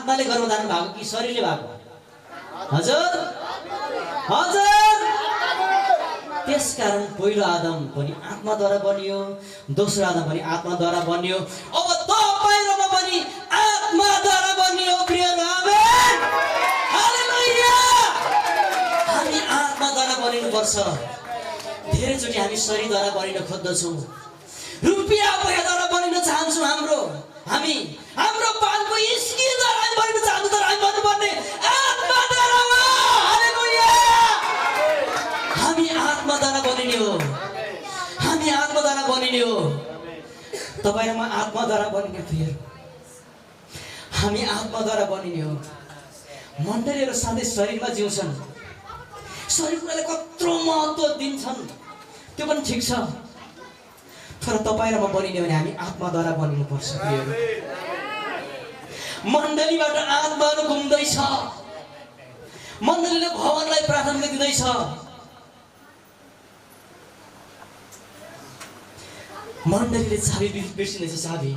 आत्माले गर्भधारण भएको कि शरीरले भएको? हजुर हजुर। त्यसकारण पहिलो आदम पनि आत्माद्वारा बनियो, दोस्रो आदम पनि आत्माद्वारा बनियो, अब तपाईँ र म पनि आत्माद्वारा बनियो प्रियहरू। Amen hallelujah. हामी आत्माद्वारा बनिनुपर्छ। धेरैचोटि हामी शरीरद्वारा बनिन खोज्दछौँ, रुपियाँ पैसाद्वारा बनिन चाहन्छौँ। हाम्रो पालको स्किलद्वारा हामी बनिन चाहन्छौँ, तर हामी बन्नुपर्ने आत्माद्वारा हो। हालेलुया। हामी आत्माद्वारा बनिने हो, हामी आत्माद्वारा बनिने हो। तपाईँ र म आत्माद्वारा बनिने प्रिय, हामी आत्माद्वारा बनिने हो। मण्डलीहरू सधैँ शरीरमा जिउँछन्, शरीरलाई कत्रो महत्त्व दिन्छन्, त्यो पनि ठिक छ, तर तपाईँ र म बनिने भने हामी आत्माद्वारा बनिनुपर्छ प्रियहरू। मण्डलीबाट आत्माहरू घुम्दैछ, मण्डलीले भवनलाई प्राथमिकता दिँदैछ। मण्डलीले चाबी बिर्सिँदैछ, चाबी